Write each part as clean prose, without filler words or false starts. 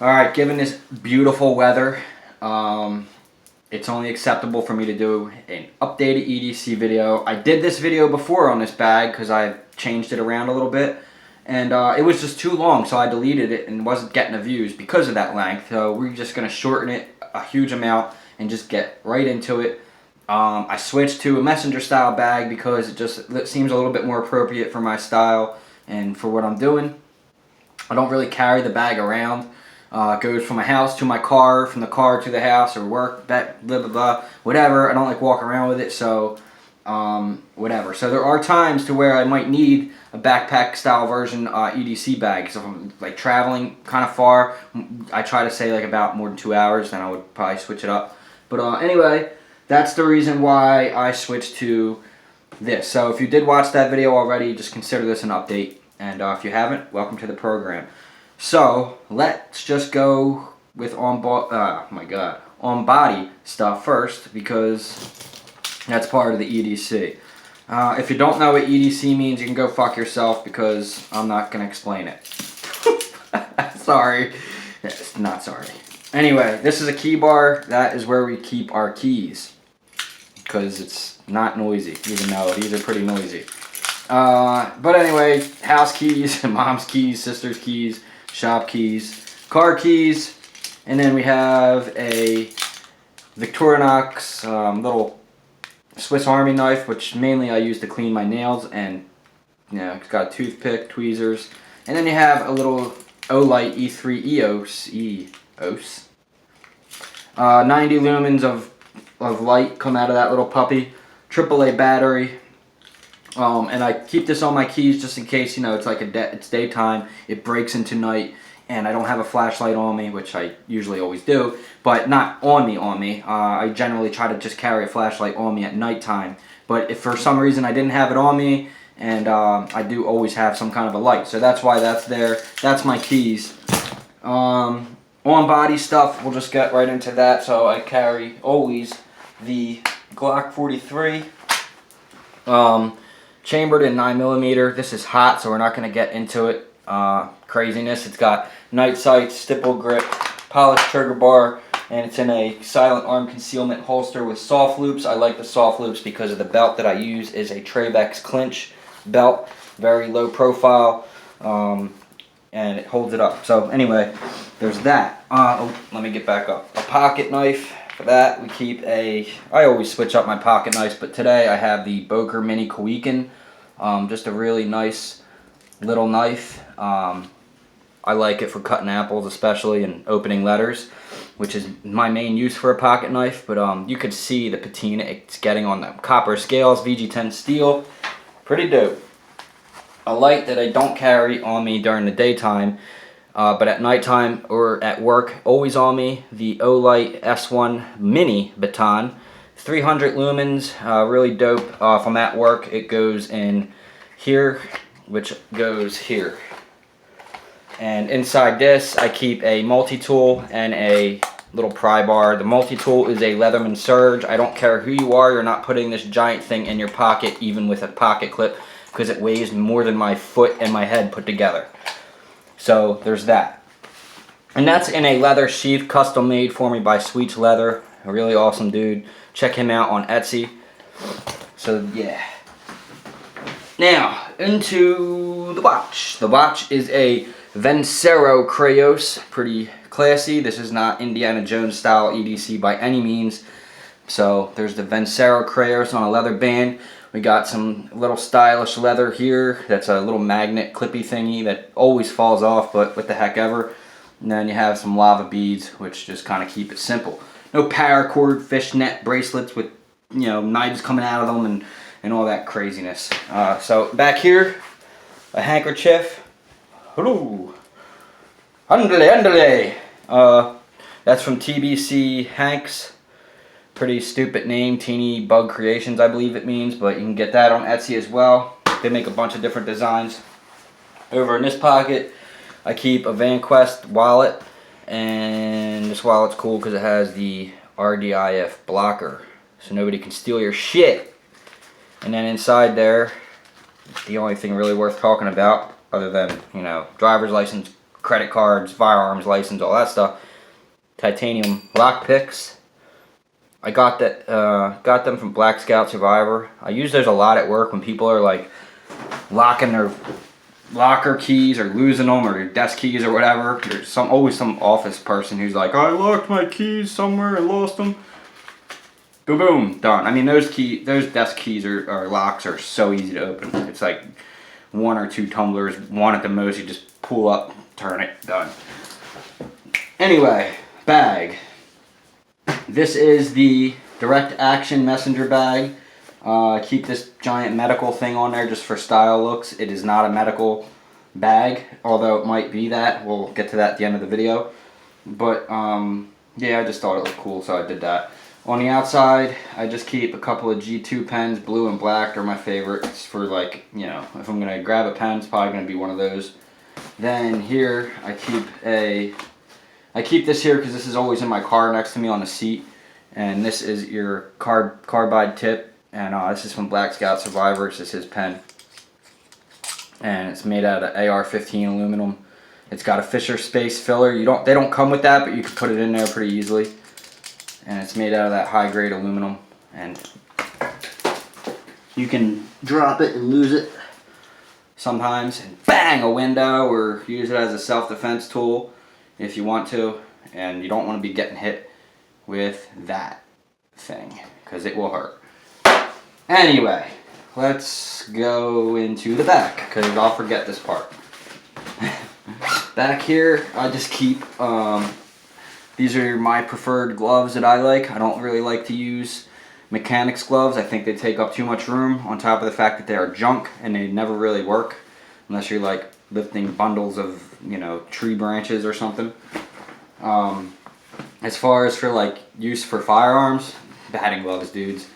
Alright, given this beautiful weather, it's only acceptable for me to do an updated EDC video. I did this video before on this bag because I changed it around a little bit. And it was just too long, so I deleted it and wasn't getting the views because of that length. So we're just going to shorten it a huge amount and just get right into it. I switched to a messenger style bag because it seems a little bit more appropriate for my style and for what I'm doing. I don't really carry the bag around. It goes from my house to my car, from the car to the house or work, that blah blah blah, whatever. I don't like walking around with it, so whatever. So there are times to where I might need a backpack style version EDC bag. So if I'm like traveling kind of far, I try to say like about more than 2 hours, then I would probably switch it up. But anyway, that's the reason why I switched to this. So if you did watch that video already, just consider this an update. And if you haven't, welcome to the program. So let's just go with on body stuff first, because that's part of the EDC. If you don't know what EDC means, you can go fuck yourself because I'm not going to explain it. Sorry. Yes, not sorry. Anyway, this is a key bar. That is where we keep our keys because it's not noisy, even though these are pretty noisy. But anyway, house keys, mom's keys, sister's keys, shop keys, car keys, and then we have a Victorinox little Swiss Army knife, which mainly I use to clean my nails, and it's got a toothpick, tweezers, and then you have a little Olight E3 EOS. 90 lumens of light come out of that little puppy, AAA battery. And I keep this on my keys just in case, it's like it's daytime, it breaks into night, and I don't have a flashlight on me, which I usually always do, but not on me. I generally try to just carry a flashlight on me at nighttime, but if for some reason I didn't have it on me, and I do always have some kind of a light, so that's why that's there. That's my keys. On body stuff, we'll just get right into that. So I carry always the Glock 43. Chambered in 9mm. This is hot, so we're not going to get into it. Craziness. It's got night sights, stipple grip, polished trigger bar, and it's in a silent arm concealment holster with soft loops. I like the soft loops because of the belt that I use is a Travex clinch belt, very low profile, and it holds it up. So anyway, there's that. Let me get back up. A pocket knife. For that, we keep I always switch up my pocket knives, but today I have the Boker Mini Kowikin. Just a really nice little knife. I like it for cutting apples especially and opening letters, which is my main use for a pocket knife. But you could see the patina it's getting on the copper scales, VG10 steel. Pretty dope. A light that I don't carry on me during the daytime, but at nighttime or at work, always on me, the Olight S1 Mini Baton. 300 lumens, really dope. If I'm at work, it goes in here, which goes here. And inside this, I keep a multi-tool and a little pry bar. The multi-tool is a Leatherman Surge. I don't care who you are, you're not putting this giant thing in your pocket, even with a pocket clip, because it weighs more than my foot and my head put together. So there's that. And that's in a leather sheath, custom made for me by Sweets Leather. A really awesome dude. Check him out on Etsy. So yeah. Now, into the watch. The watch is a Vencero Krayos. Pretty classy. This is not Indiana Jones style EDC by any means. So there's the Vencero Krayos on a leather band. We got some little stylish leather here. That's a little magnet clippy thingy that always falls off, but what the heck ever. And then you have some lava beads, which just kind of keep it simple. No paracord fishnet bracelets with, knives coming out of them and all that craziness. So back here, a handkerchief. Hello. Andale. That's from TBC Hanks. Pretty stupid name, Teeny Bug Creations I believe it means, but you can get that on Etsy as well. They make a bunch of different designs. Over in this pocket, I keep a VanQuest wallet, and this wallet's cool because it has the RDIF blocker, so nobody can steal your shit. And then inside there, the only thing really worth talking about, other than, driver's license, credit cards, firearms, license, all that stuff. Titanium lock picks. I got them from Black Scout Survivor. I use those a lot at work when people are like locking their locker keys or losing them, or their desk keys or whatever. There's always some office person who's like, I locked my keys somewhere and lost them. Boom, boom, done. I mean, those desk keys or locks are so easy to open. It's like 1 or 2 tumblers, one at the most. You just pull up, turn it, done. Anyway, bag. This is the Direct Action Messenger bag. Keep this giant medical thing on there just for style looks. It is not a medical bag, although it might be that. We'll get to that at the end of the video. But yeah, I just thought it looked cool, so I did that. On the outside, I just keep a couple of G2 pens. Blue and black are my favorites for, like, you know, if I'm going to grab a pen, it's probably going to be one of those. Then here, I keep this here because this is always in my car next to me on the seat. And this is your carbide tip. And this is from Black Scout Survivor. This is his pen. And it's made out of AR-15 aluminum. It's got a Fisher space filler. They don't come with that, but you can put it in there pretty easily. And it's made out of that high-grade aluminum. And you can drop it and lose it sometimes. And bang, a window, or use it as a self-defense tool if you want to. And you don't want to be getting hit with that thing, because it will hurt. Anyway, let's go into the back, because I'll forget this part. Back here, I just keep, these are my preferred gloves that I like. I don't really like to use mechanics gloves. I think they take up too much room, on top of the fact that they are junk and they never really work, unless you're like lifting bundles of, you know, tree branches or something. As far as for like use for firearms, batting gloves, dudes.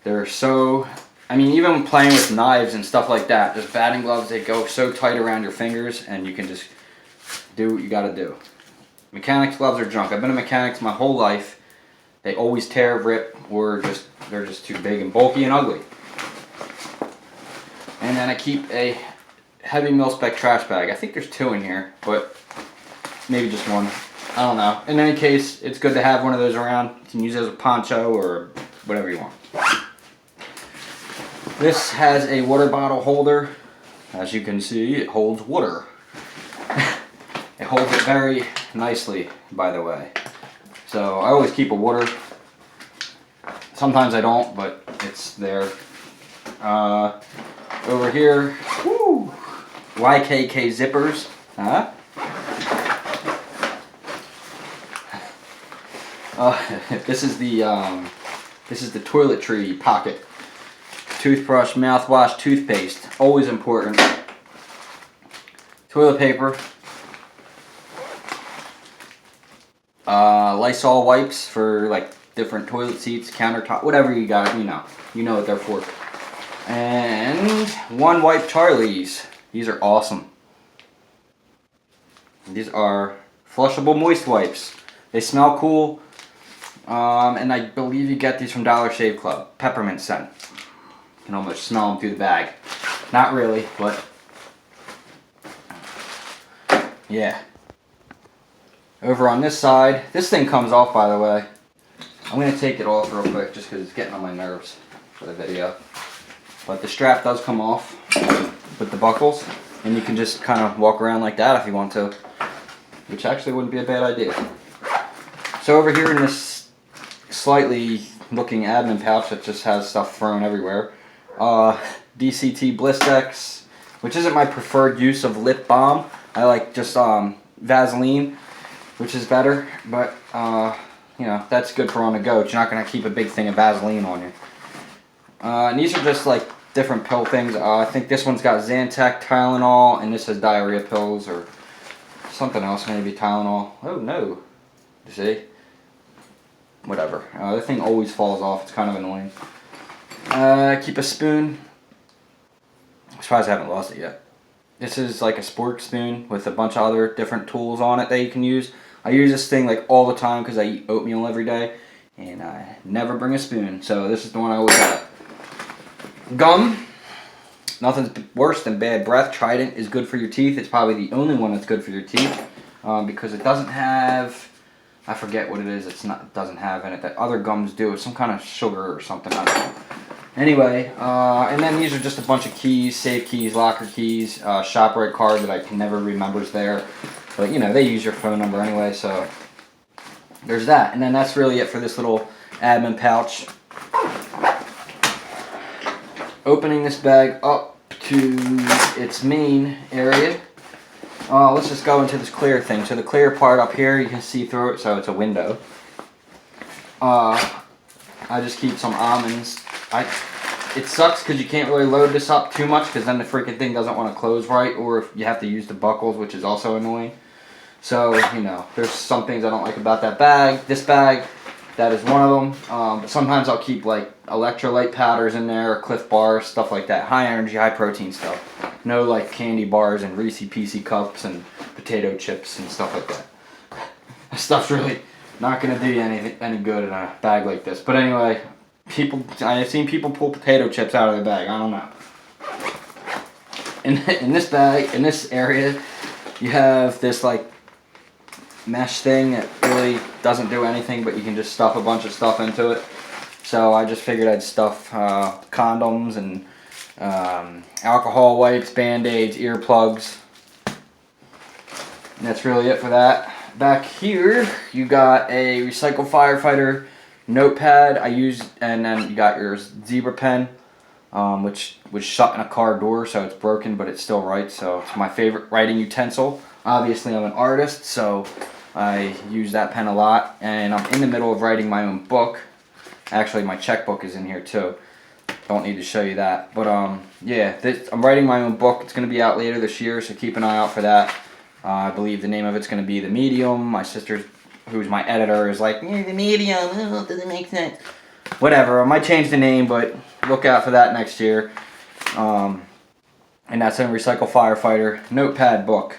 They're so, I mean, even playing with knives and stuff like that, just batting gloves, they go so tight around your fingers and you can just do what you gotta do. Mechanics gloves are junk. I've been a mechanics my whole life. They always tear, rip, or they're just too big and bulky and ugly. And then I keep a heavy mil-spec trash bag. I think there's 2 in here, but maybe just 1. I don't know. In any case, it's good to have one of those around. You can use it as a poncho or whatever you want. This has a water bottle holder. As you can see, it holds water. It holds it very nicely, by the way. So I always keep a water. Sometimes I don't, but it's there. Over here, woo, YKK zippers. Huh? This is the toiletry pocket. Toothbrush, mouthwash, toothpaste, always important. Toilet paper. Lysol wipes for like different toilet seats, countertop, whatever you got, you know what they're for. And One Wipe Charlies. These are awesome. These are flushable moist wipes. They smell cool. And I believe you get these from Dollar Shave Club. Peppermint scent. You can almost smell them through the bag. Not really, but yeah. Over on this side, this thing comes off, by the way. I'm going to take it off real quick just because it's getting on my nerves for the video. But the strap does come off with the buckles, and you can just kind of walk around like that if you want to, which actually wouldn't be a bad idea. So over here in this slightly looking admin pouch that just has stuff thrown everywhere, DCT Blistex, which isn't my preferred use of lip balm. I like just Vaseline, which is better, but you know, that's good for on the go. You're not going to keep a big thing of Vaseline on you. And these are just like different pill things. I think this one's got Zantac, Tylenol, and this has diarrhea pills or something else, maybe Tylenol. Oh no, you see? Whatever. The thing always falls off. It's kind of annoying. Keep a spoon. I'm surprised I haven't lost it yet. This is like a sport spoon with a bunch of other different tools on it that you can use. I use this thing like all the time because I eat oatmeal every day, and I never bring a spoon, so this is the one I always have. Gum. Nothing's worse than bad breath. Trident is good for your teeth. It's probably the only one that's good for your teeth because it doesn't have, I forget what it is. It doesn't have in it that other gums do. It's some kind of sugar or something. I don't know. Anyway, and then these are just a bunch of keys, safe keys, locker keys, ShopRite card that I can never remember is there. But you know, they use your phone number anyway, so there's that. And then that's really it for this little admin pouch. Opening this bag up to its main area. Let's just go into this clear thing. So the clear part up here, you can see through it, so it's a window. I just keep some almonds. It sucks because you can't really load this up too much because then the freaking thing doesn't want to close right, or if you have to use the buckles, which is also annoying. So, you know, there's some things I don't like about that bag. This bag, that is one of them. But sometimes I'll keep like electrolyte powders in there, or Cliff bars, stuff like that. High energy, high protein stuff. No like candy bars and Reese Peasy cups and potato chips and stuff like that. That stuff's really not going to do you any good in a bag like this. But anyway, I've seen people pull potato chips out of their bag. I don't know. In this bag, in this area, you have this like mesh thing that really doesn't do anything, but you can just stuff a bunch of stuff into it. So I just figured I'd stuff condoms and alcohol wipes, band-aids, earplugs. And that's really it for that. Back here, you got a Recycle Firefighter notepad I use, and then you got your zebra pen, which was shut in a car door, so it's broken, but it still writes. So it's my favorite writing utensil. Obviously, I'm an artist, so I use that pen a lot, and I'm in the middle of writing my own book. Actually, my checkbook is in here too. Don't need to show you that. But yeah, I'm writing my own book. It's going to be out later this year, so keep an eye out for that. I believe the name of it's going to be The Medium. My sister, who's my editor, is like, The Medium, oh, doesn't make sense. Whatever, I might change the name, but look out for that next year. And that's a Recycle Firefighter notepad book.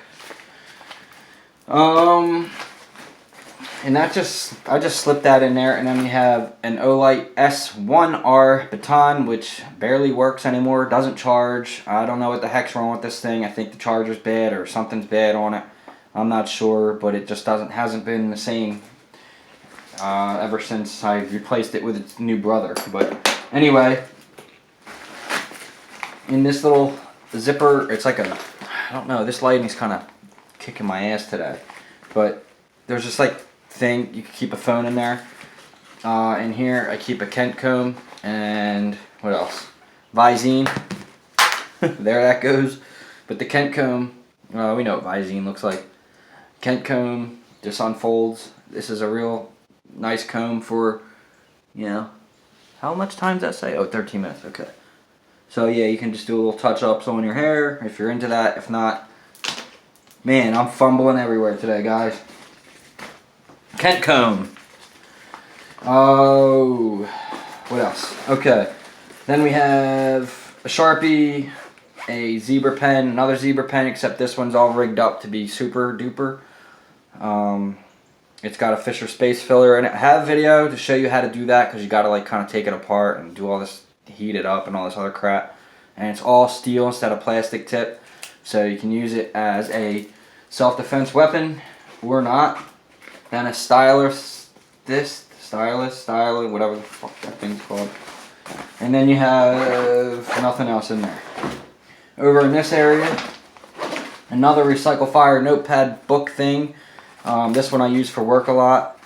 And I just slipped that in there, and then we have an Olight S1R baton, which barely works anymore, doesn't charge. I don't know what the heck's wrong with this thing. I think the charger's bad or something's bad on it. I'm not sure, but it just hasn't been the same ever since I replaced it with its new brother. But anyway, in this little zipper, it's like I don't know, this lighting's kind of kicking my ass today, but there's just like thing you can keep a phone in there. In here I keep a Kent comb and what else? Visine. There that goes. But the Kent comb, we know what Visine looks like. Kent comb just unfolds. This is a real nice comb for, you know, how much time does that say? Oh, 13 minutes. Okay. So yeah, you can just do a little touch-ups on your hair if you're into that. If not, man, I'm fumbling everywhere today, guys. Kent comb. Oh, what else? Okay. Then we have a Sharpie, a zebra pen, another zebra pen, except this one's all rigged up to be super duper. It's got a Fisher space filler in it. I have a video to show you how to do that because you got to like kind of take it apart and do all this, heat it up and all this other crap. And it's all steel instead of plastic tip, so you can use it as a self-defense weapon or not. Then a stylus, whatever the fuck that thing's called. And then you have nothing else in there. Over in this area, another Recycle Fire notepad book thing. This one I use for work a lot.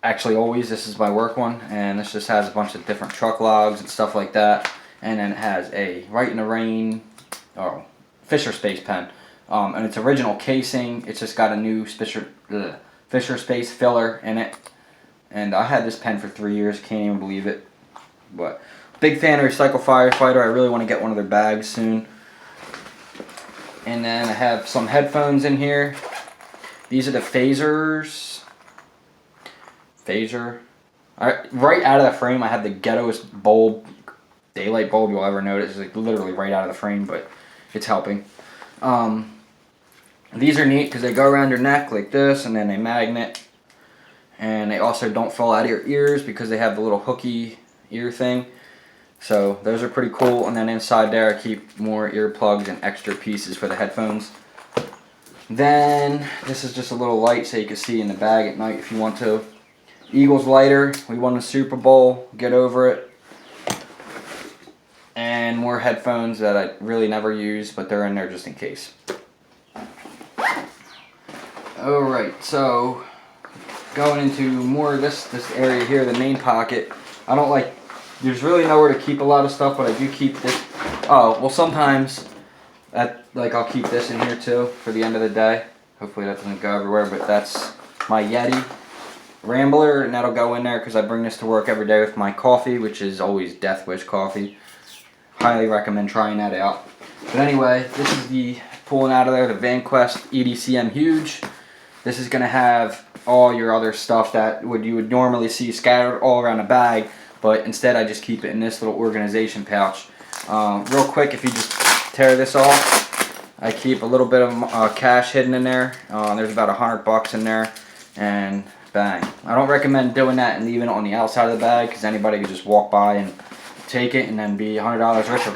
Actually, always. This is my work one, and this just has a bunch of different truck logs and stuff like that. And then it has a Right in the Rain, Fisher Space pen, and its original casing. It's just got a new Fisher Space filler in it, and I had this pen for 3 years. Can't even believe it. But big fan of Recycle Firefighter. I really want to get one of their bags soon. And then I have some headphones in here. These are the phasers. Phaser. Right out of the frame, I have the ghettoest bulb, daylight bulb you'll ever notice. It's like literally right out of the frame, but it's helping. These are neat because they go around your neck like this, and then they magnet. And they also don't fall out of your ears because they have the little hooky ear thing. So those are pretty cool. And then inside there I keep more earplugs and extra pieces for the headphones. Then this is just a little light so you can see in the bag at night if you want to. Eagles lighter, we won the Super Bowl, get over it. And more headphones that I really never use, but they're in there just in case. Alright, so going into more of this area here, the main pocket. I don't like, there's really nowhere to keep a lot of stuff, but I do keep this. Oh, well sometimes, I'll keep this in here too for the end of the day. Hopefully that doesn't go everywhere, but that's my Yeti Rambler, and that'll go in there because I bring this to work every day with my coffee, which is always Death Wish coffee. Highly recommend trying that out. But anyway, this is the, pulling out of there, the VanQuest EDCM Huge. This is going to have all your other stuff that you would normally see scattered all around a bag, but instead I just keep it in this little organization pouch. Real quick, if you just tear this off, I keep a little bit of cash hidden in there. There's about $100 in there, and bang. I don't recommend doing that and leaving it on the outside of the bag because anybody could just walk by and take it and then be $100 richer.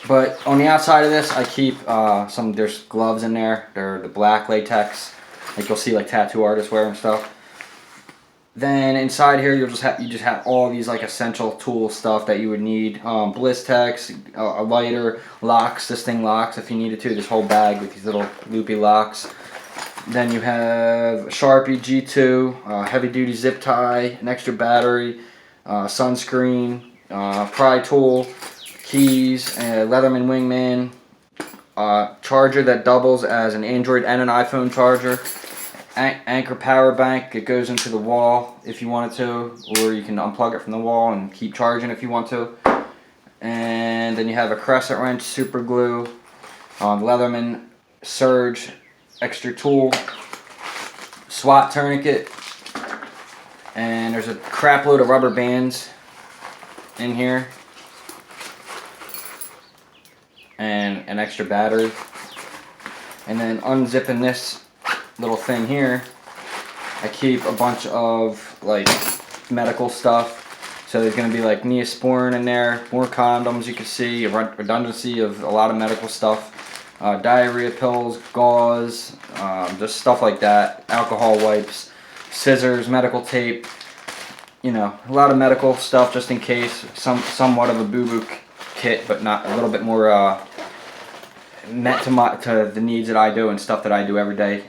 But on the outside of this, I keep there's gloves in there. They're the black latex, like you'll see like tattoo artists wear and stuff. Then inside here, you just have all these like essential tool stuff that you would need. Blistex, a lighter, locks. This thing locks if you needed to. This whole bag with these little loopy locks. Then you have a Sharpie G2, heavy duty zip tie, an extra battery, sunscreen, pry tool, keys, a Leatherman Wingman, charger that doubles as an Android and an iPhone charger, Anchor power bank. It goes into the wall if you want it to, or you can unplug it from the wall and keep charging if you want to. And then you have a crescent wrench, super glue, Leatherman Surge extra tool, SWAT tourniquet, and there's a crap load of rubber bands in here, and an extra battery. And then unzipping this little thing here, I keep a bunch of like medical stuff. So there's going to be like Neosporin in there, more condoms, you can see a redundancy of a lot of medical stuff. Diarrhea pills, gauze, just stuff like that, alcohol wipes, scissors, medical tape, you know, a lot of medical stuff just in case, somewhat of a boo-boo kit, but not a little bit more met to the needs that I do and stuff that I do every day.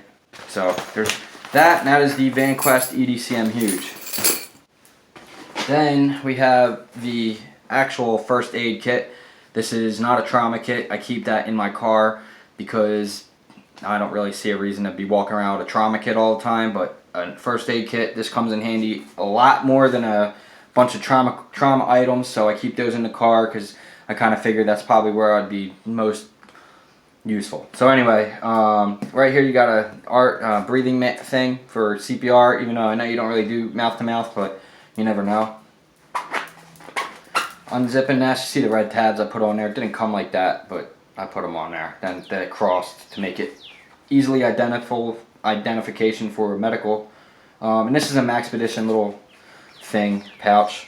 So there's that, and that is the VanQuest EDCM Huge. Then we have the actual first aid kit. This is not a trauma kit. I keep that in my car because I don't really see a reason to be walking around with a trauma kit all the time, but a first aid kit, this comes in handy a lot more than a bunch of trauma items, so I keep those in the car because I kind of figured that's probably where I'd be most useful. So anyway, right here you got a breathing thing for CPR, even though I know you don't really do mouth to mouth, but you never know. Unzipping that, you see the red tabs I put on there. It didn't come like that, but I put them on there. Then it crossed to make it easily identification for medical. And this is a Maxpedition little thing, pouch.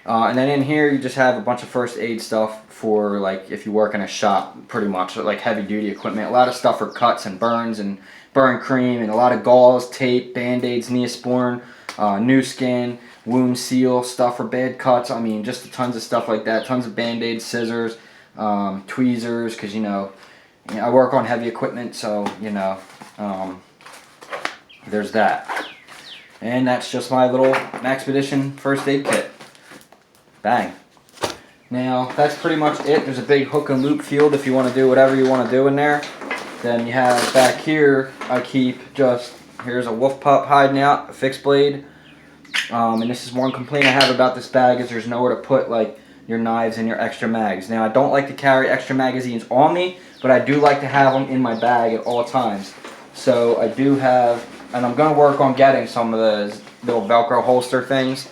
And then in here you just have a bunch of first aid stuff for like if you work in a shop, pretty much like heavy duty equipment. A lot of stuff for cuts and burns and burn cream, and a lot of gauze, tape, band-aids, Neosporin, new skin, wound seal, stuff for bad cuts. I mean, just tons of stuff like that. Tons of band-aids, scissors, tweezers, because you know, I work on heavy equipment, so you know, there's that. And that's just my little Maxpedition first aid kit. Bang. Now that's pretty much it. There's a big hook and loop field if you want to do whatever you want to do in there. Then you have back here, I keep just, here's a wolf pup hiding out, a fixed blade. And this is one complaint I have about this bag, is there's nowhere to put like your knives and your extra mags. Now I don't like to carry extra magazines on me, but I do like to have them in my bag at all times. So I do have, and I'm going to work on getting some of the little Velcro holster things.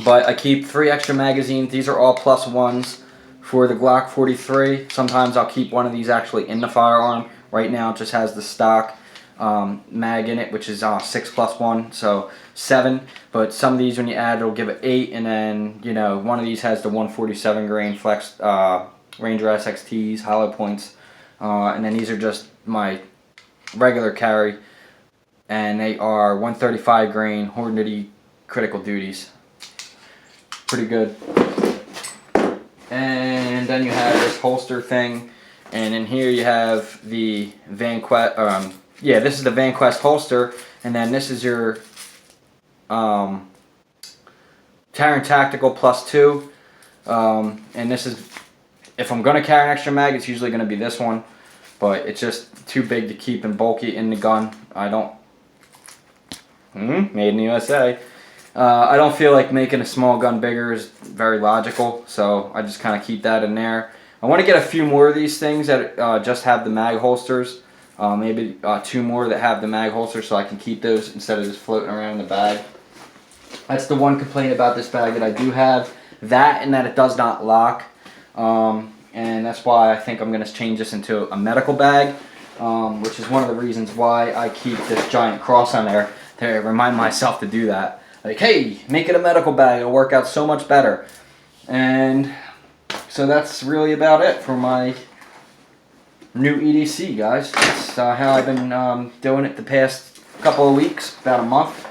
But I keep 3 extra magazines. These are all +1s for the Glock 43. Sometimes I'll keep one of these actually in the firearm. Right now it just has the stock. mag in it, which is 6 plus 1, so 7. But some of these, when you add, it'll give it 8, and then, you know, one of these has the 147 grain flex Ranger SXTs, hollow points, and then these are just my regular carry, and they are 135 grain Hornady critical duties. Pretty good. And then you have this holster thing, and in here you have the VanQuest. This is the VanQuest holster, and then this is your Terran Tactical +2, and this is, if I'm gonna carry an extra mag, it's usually gonna be this one, but it's just too big to keep and bulky in the gun. I don't. Made in the USA. I don't feel like making a small gun bigger is very logical, so I just kind of keep that in there. I want to get a few more of these things that just have the mag holsters. Maybe 2 more that have the mag holsters, so I can keep those instead of just floating around in the bag. That's the one complaint about this bag that I do have. That and that it does not lock. And that's why I think I'm going to change this into a medical bag, which is one of the reasons why I keep this giant cross on there, to remind myself to do that. Like, hey, make it a medical bag. It'll work out so much better. And so that's really about it for my new EDC, guys. That's how I've been doing it the past couple of weeks, about a month.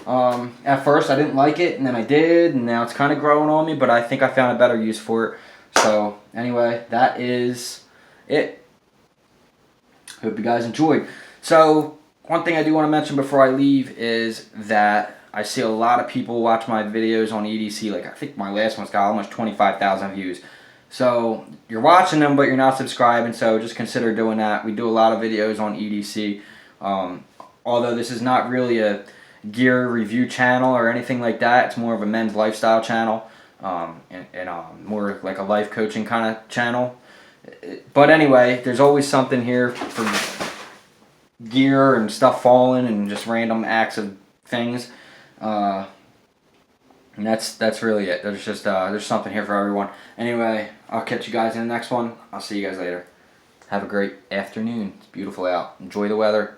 At first I didn't like it, and then I did, and now it's kind of growing on me, but I think I found a better use for it. So anyway, that is it. Hope you guys enjoyed. So one thing I do want to mention before I leave is that I see a lot of people watch my videos on EDC. Like, I think my last one's got almost 25,000 views. So you're watching them, but you're not subscribing, so just consider doing that. We do a lot of videos on EDC. Although this is not really a gear review channel or anything like that. It's more of a men's lifestyle channel, and more like a life coaching kind of channel. But anyway, there's always something here for gear and stuff falling and just random acts of things. And that's really it. There's just there's something here for everyone. Anyway, I'll catch you guys in the next one. I'll see you guys later. Have a great afternoon. It's beautiful out. Enjoy the weather.